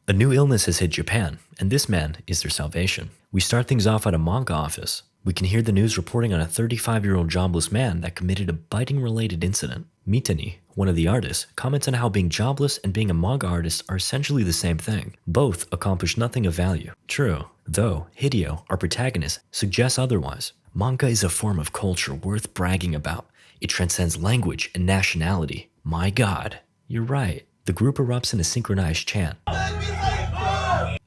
A new illness has hit Japan, and this man is their salvation. We start things off at a manga office. We can hear the news reporting on a 35-year-old jobless man that committed a biting-related incident. Mitani, one of the artists, comments on how being jobless and being a manga artist are essentially the same thing. Both accomplish nothing of value. True, though Hideo, our protagonist, suggests otherwise. Manga is a form of culture worth bragging about. It transcends language and nationality. My God, you're right. The group erupts in a synchronized chant.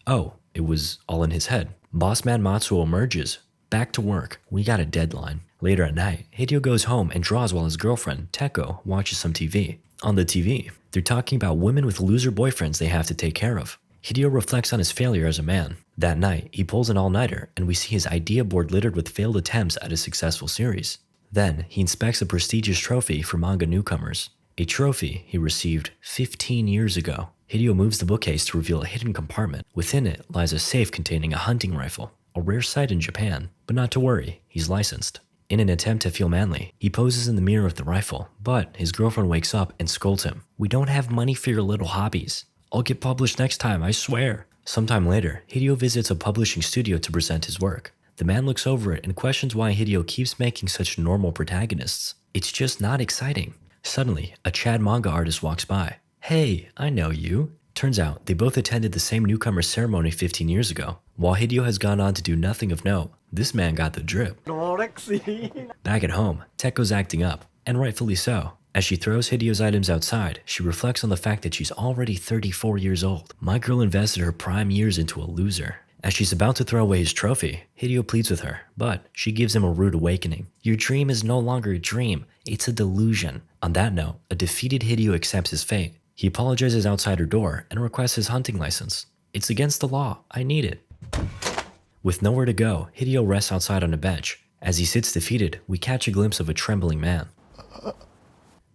Oh, it was all in his head. Boss man Matsuo emerges. Back to work. We got a deadline. Later at night, Hideo goes home and draws while his girlfriend, Teko, watches some TV. On the TV, they're talking about women with loser boyfriends they have to take care of. Hideo reflects on his failure as a man. That night, he pulls an all-nighter and we see his idea board littered with failed attempts at a successful series. Then, he inspects a prestigious trophy for manga newcomers. A trophy he received 15 years ago. Hideo moves the bookcase to reveal a hidden compartment. Within it lies a safe containing a hunting rifle, a rare sight in Japan. But not to worry, he's licensed. In an attempt to feel manly, he poses in the mirror with the rifle, but his girlfriend wakes up and scolds him. "We don't have money for your little hobbies. I'll get published next time, I swear." Sometime later, Hideo visits a publishing studio to present his work. The man looks over it and questions why Hideo keeps making such normal protagonists. It's just not exciting. Suddenly, a Chad manga artist walks by. "Hey, I know you." Turns out, they both attended the same newcomer ceremony 15 years ago. While Hideo has gone on to do nothing of note, this man got the drip. Back at home, Teko's acting up, and rightfully so. As she throws Hideo's items outside, she reflects on the fact that she's already 34 years old. My girl invested her prime years into a loser. As she's about to throw away his trophy, Hideo pleads with her, but she gives him a rude awakening. Your dream is no longer a dream, it's a delusion. On that note, a defeated Hideo accepts his fate. He apologizes outside her door and requests his hunting license. It's against the law, I need it. With nowhere to go, Hideo rests outside on a bench. As he sits defeated, we catch a glimpse of a trembling man.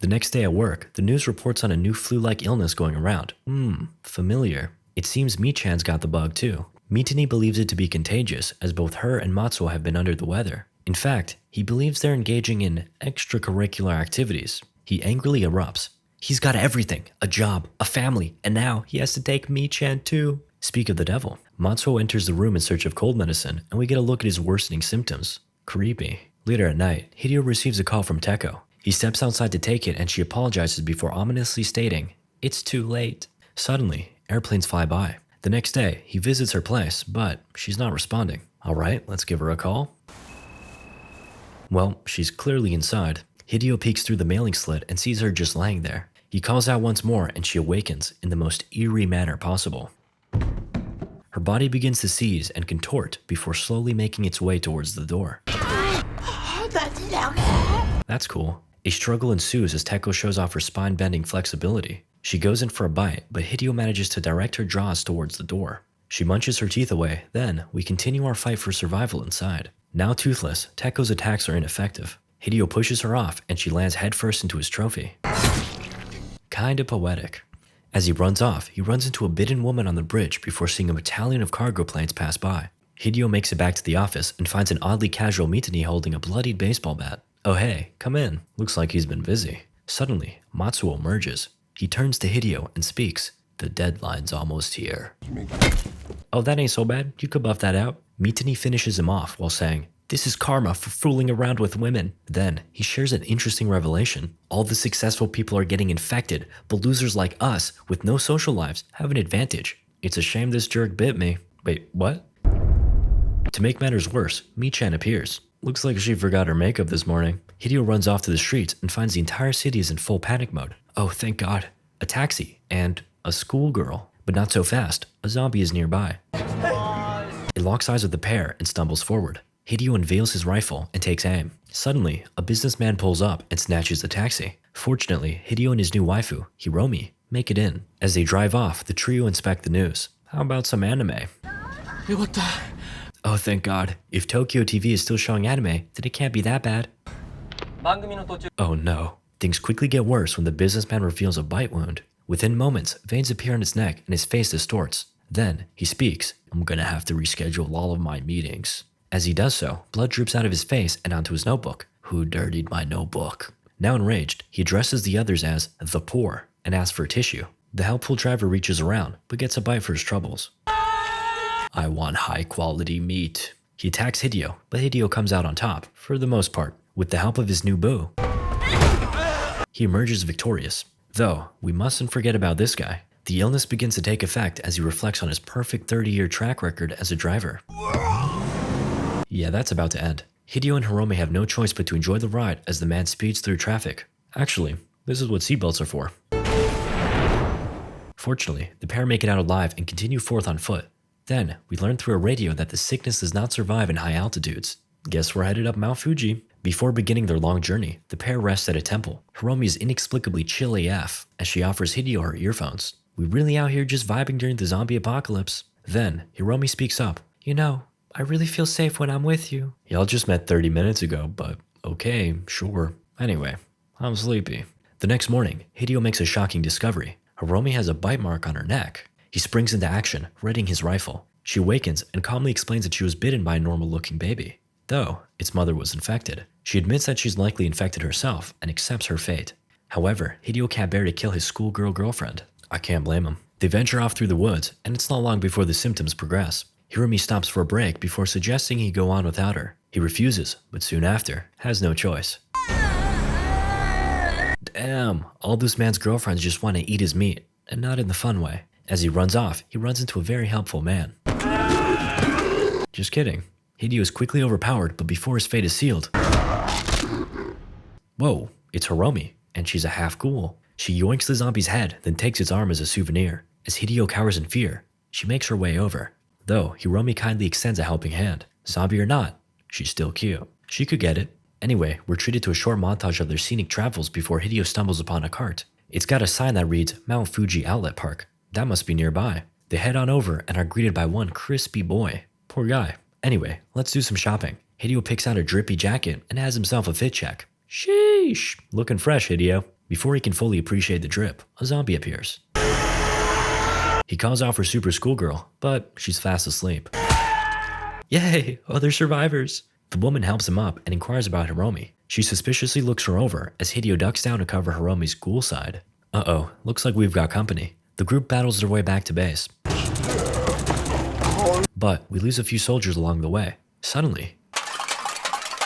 The next day at work, the news reports on a new flu-like illness going around. Familiar. It seems Michan's got the bug too. Mitani believes it to be contagious, as both her and Matsuo have been under the weather. In fact, he believes they're engaging in extracurricular activities. He angrily erupts. He's got everything, a job, a family, and now he has to take Michan too. Speak of the devil. Matsuo enters the room in search of cold medicine, and we get a look at his worsening symptoms. Creepy. Later at night, Hideo receives a call from Teko. He steps outside to take it and she apologizes before ominously stating, "It's too late." Suddenly, airplanes fly by. The next day, he visits her place, but she's not responding. Alright, let's give her a call. Well, she's clearly inside. Hideo peeks through the mailing slit and sees her just laying there. He calls out once more and she awakens in the most eerie manner possible. Her body begins to seize and contort before slowly making its way towards the door. That's cool. A struggle ensues as Teko shows off her spine-bending flexibility. She goes in for a bite, but Hideo manages to direct her jaws towards the door. She munches her teeth away, then we continue our fight for survival inside. Now toothless, Teko's attacks are ineffective. Hideo pushes her off and she lands headfirst into his trophy. Kinda poetic. As he runs off, he runs into a bitten woman on the bridge before seeing a battalion of cargo planes pass by. Hideo makes it back to the office and finds an oddly casual Mitani holding a bloodied baseball bat. "Oh hey, come in. Looks like he's been busy." Suddenly, Matsuo emerges. He turns to Hideo and speaks. "The deadline's almost here." "Oh, that ain't so bad. You could buff that out." Mitani finishes him off while saying, "This is karma for fooling around with women." Then, he shares an interesting revelation. All the successful people are getting infected, but losers like us, with no social lives, have an advantage. It's a shame this jerk bit me. Wait, what? To make matters worse, Michan appears. Looks like she forgot her makeup this morning. Hideo runs off to the streets and finds the entire city is in full panic mode. Oh, thank God. A taxi and a schoolgirl. But not so fast. A zombie is nearby. It locks eyes with the pair and stumbles forward. Hideo unveils his rifle and takes aim. Suddenly, a businessman pulls up and snatches the taxi. Fortunately, Hideo and his new waifu, Hiromi, make it in. As they drive off, the trio inspect the news. How about some anime? Oh, thank God. If Tokyo TV is still showing anime, then it can't be that bad. Oh no. Things quickly get worse when the businessman reveals a bite wound. Within moments, veins appear on his neck and his face distorts. Then, he speaks, "I'm gonna have to reschedule all of my meetings." As he does so, blood drips out of his face and onto his notebook. Who dirtied my notebook? Now enraged, he addresses the others as the poor and asks for a tissue. The helpful driver reaches around, but gets a bite for his troubles. I want high quality meat. He attacks Hideo, but Hideo comes out on top, for the most part, with the help of his new boo. He emerges victorious. Though, we mustn't forget about this guy. The illness begins to take effect as he reflects on his perfect 30-year track record as a driver. Yeah, that's about to end. Hideo and Hiromi have no choice but to enjoy the ride as the man speeds through traffic. Actually, this is what seatbelts are for. Fortunately, the pair make it out alive and continue forth on foot. Then, we learn through a radio that the sickness does not survive in high altitudes. Guess we're headed up Mount Fuji. Before beginning their long journey, the pair rests at a temple. Hiromi is inexplicably chill AF as she offers Hideo her earphones. We really out here just vibing during the zombie apocalypse. Then, Hiromi speaks up. You know, I really feel safe when I'm with you. Y'all just met 30 minutes ago, but okay, sure. Anyway, I'm sleepy. The next morning, Hideo makes a shocking discovery. Hiromi has a bite mark on her neck. He springs into action, readying his rifle. She awakens and calmly explains that she was bitten by a normal-looking baby. Though, its mother was infected. She admits that she's likely infected herself and accepts her fate. However, Hideo can't bear to kill his schoolgirl girlfriend. I can't blame him. They venture off through the woods, and it's not long before the symptoms progress. Hiromi stops for a break before suggesting he go on without her. He refuses, but soon after, has no choice. Damn, all this man's girlfriends just want to eat his meat, and not in the fun way. As he runs off, he runs into a very helpful man. Just kidding. Hideo is quickly overpowered, but before his fate is sealed... Whoa, it's Hiromi, and she's a half-ghoul. She yoinks the zombie's head, then takes its arm as a souvenir. As Hideo cowers in fear, she makes her way over. Though, Hiromi kindly extends a helping hand. Zombie or not, she's still cute. She could get it. Anyway, we're treated to a short montage of their scenic travels before Hideo stumbles upon a cart. It's got a sign that reads Mount Fuji Outlet Park. That must be nearby. They head on over and are greeted by one crispy boy. Poor guy. Anyway, let's do some shopping. Hideo picks out a drippy jacket and has himself a fit check. Sheesh. Looking fresh, Hideo. Before he can fully appreciate the drip, a zombie appears. He calls out for Super Schoolgirl, but she's fast asleep. Yay, other survivors. The woman helps him up and inquires about Hiromi. She suspiciously looks her over as Hideo ducks down to cover Hiromi's ghoul side. Uh-oh, looks like we've got company. The group battles their way back to base. But we lose a few soldiers along the way. Suddenly,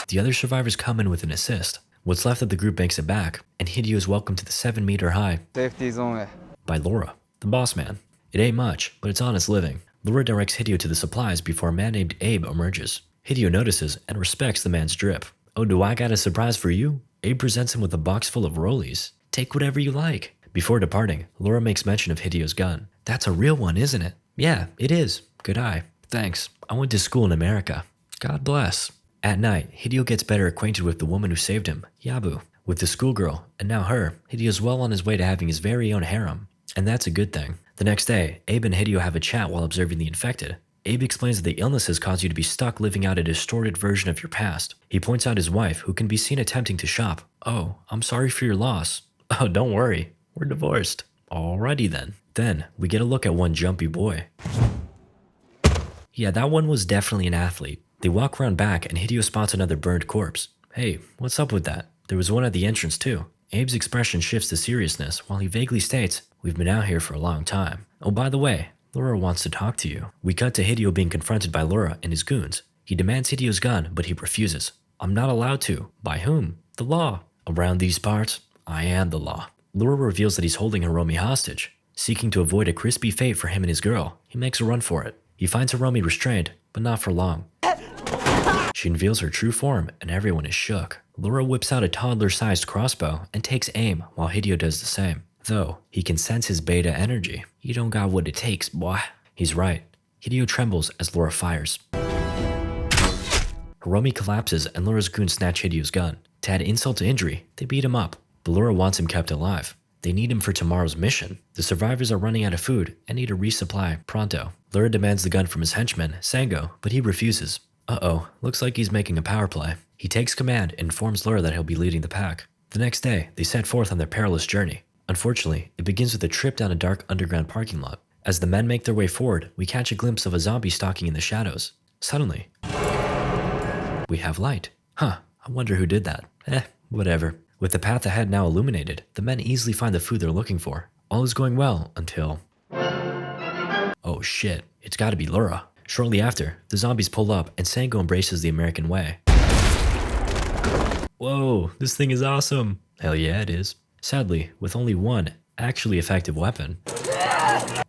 the other survivors come in with an assist. What's left of the group makes it back, and Hideo is welcomed to the 7-meter high Safety zone. by Laura, the boss man. It ain't much, but it's honest living. Laura directs Hideo to the supplies before a man named Abe emerges. Hideo notices and respects the man's drip. Oh, do I got a surprise for you? Abe presents him with a box full of rollies. Take whatever you like. Before departing, Laura makes mention of Hideo's gun. That's a real one, isn't it? Yeah, it is. Good eye. Thanks. I went to school in America. God bless. At night, Hideo gets better acquainted with the woman who saved him, Yabu. With the schoolgirl, and now her, Hideo's well on his way to having his very own harem. And that's a good thing. The next day, Abe and Hideo have a chat while observing the infected. Abe explains that the illnesses cause you to be stuck living out a distorted version of your past. He points out his wife, who can be seen attempting to shop. Oh, I'm sorry for your loss. Oh, don't worry. We're divorced. Alrighty then. Then, we get a look at one jumpy boy. Yeah, that one was definitely an athlete. They walk around back and Hideo spots another burned corpse. Hey, what's up with that? There was one at the entrance too. Abe's expression shifts to seriousness while he vaguely states, we've been out here for a long time. Oh, by the way, Laura wants to talk to you. We cut to Hideo being confronted by Laura and his goons. He demands Hideo's gun, but he refuses. I'm not allowed to. By whom? The law. Around these parts, I am the law. Laura reveals that he's holding Hiromi hostage. Seeking to avoid a crispy fate for him and his girl, he makes a run for it. He finds Hiromi restrained, but not for long. She unveils her true form, and everyone is shook. Laura whips out a toddler-sized crossbow and takes aim, while Hideo does the same. Though, he can sense his beta energy. You don't got what it takes, boy. He's right. Hideo trembles as Laura fires. Hiromi collapses and Laura's goons snatch Hideo's gun. To add insult to injury, they beat him up. But Laura wants him kept alive. They need him for tomorrow's mission. The survivors are running out of food and need a resupply pronto. Laura demands the gun from his henchman, Sango, but he refuses. Uh-oh, looks like he's making a power play. He takes command and informs Laura that he'll be leading the pack. The next day, they set forth on their perilous journey. Unfortunately, it begins with a trip down a dark underground parking lot. As the men make their way forward, we catch a glimpse of a zombie stalking in the shadows. Suddenly, we have light. Huh, I wonder who did that. Whatever. With the path ahead now illuminated, the men easily find the food they're looking for. All is going well until... Oh shit, it's gotta be Laura. Shortly after, the zombies pull up and Sango embraces the American way. Whoa, this thing is awesome. Hell yeah, it is. Sadly, with only one actually effective weapon,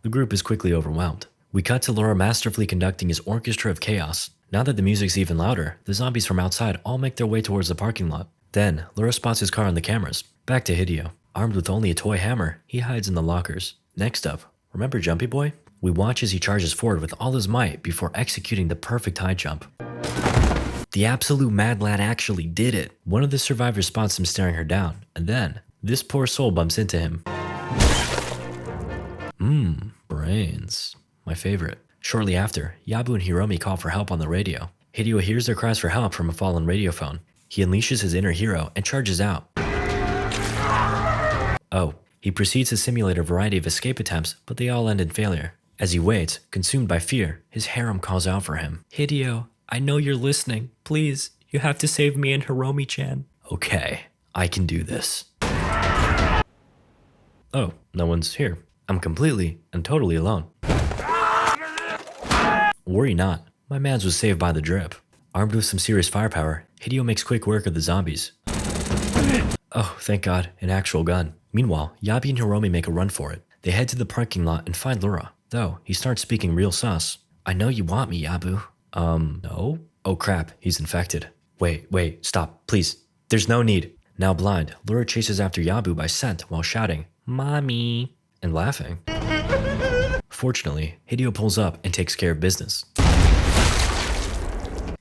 the group is quickly overwhelmed. We cut to Laura masterfully conducting his orchestra of chaos. Now that the music's even louder, the zombies from outside all make their way towards the parking lot. Then, Laura spots his car on the cameras. Back to Hideo. Armed with only a toy hammer, he hides in the lockers. Next up, remember Jumpy Boy? We watch as he charges forward with all his might before executing the perfect high jump. The absolute mad lad actually did it. One of the survivors spots him staring her down, and then, this poor soul bumps into him. Brains. My favorite. Shortly after, Yabu and Hiromi call for help on the radio. Hideo hears their cries for help from a fallen radiophone. He unleashes his inner hero and charges out. Oh, he proceeds to simulate a variety of escape attempts, but they all end in failure. As he waits, consumed by fear, his harem calls out for him. Hideo, I know you're listening. Please, you have to save me and Hiromi-chan. Okay, I can do this. Oh, no one's here. I'm completely and totally alone. Worry not, my mans was saved by the drip. Armed with some serious firepower, Hideo makes quick work of the zombies. Oh, thank God, an actual gun. Meanwhile, Yabi and Hiromi make a run for it. They head to the parking lot and find Laura, though he starts speaking real sus. I know you want me, Yabu. No? Oh crap, he's infected. Wait, stop, please. There's no need. Now blind, Laura chases after Yabu by scent while shouting, Mommy, and laughing. Fortunately, Hideo pulls up and takes care of business.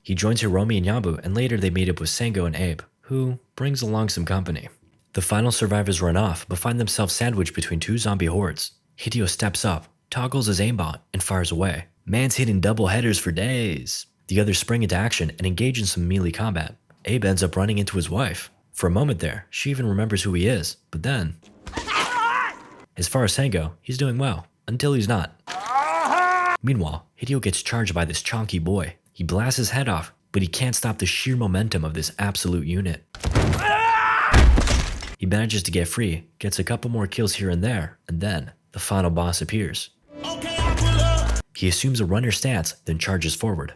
He joins Hiromi and Yabu, and later they meet up with Sango and Abe, who brings along some company. The final survivors run off, but find themselves sandwiched between two zombie hordes. Hideo steps up, toggles his aimbot, and fires away. Man's hitting double headers for days. The others spring into action and engage in some melee combat. Abe ends up running into his wife. For a moment there, she even remembers who he is, but then... As far as Sango, he's doing well, until he's not. Meanwhile, Hideo gets charged by this chonky boy. He blasts his head off, but he can't stop the sheer momentum of this absolute unit. He manages to get free, gets a couple more kills here and there, and then the final boss appears. He assumes a runner stance, then charges forward.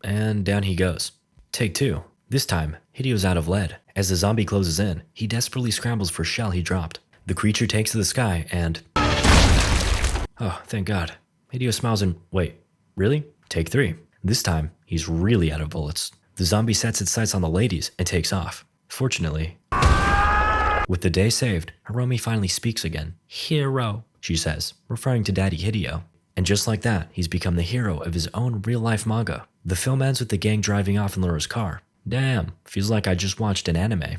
And down he goes. Take two. This time, Hideo's out of lead. As the zombie closes in, he desperately scrambles for a shell he dropped. The creature takes to the sky and... Oh, thank God. Hideo smiles and... Wait, really? Take three. This time, he's really out of bullets. The zombie sets its sights on the ladies and takes off. Fortunately... With the day saved, Hiromi finally speaks again. Hero, she says, referring to Daddy Hideo. And just like that, he's become the hero of his own real-life manga. The film ends with the gang driving off in Laura's car. Damn, feels like I just watched an anime.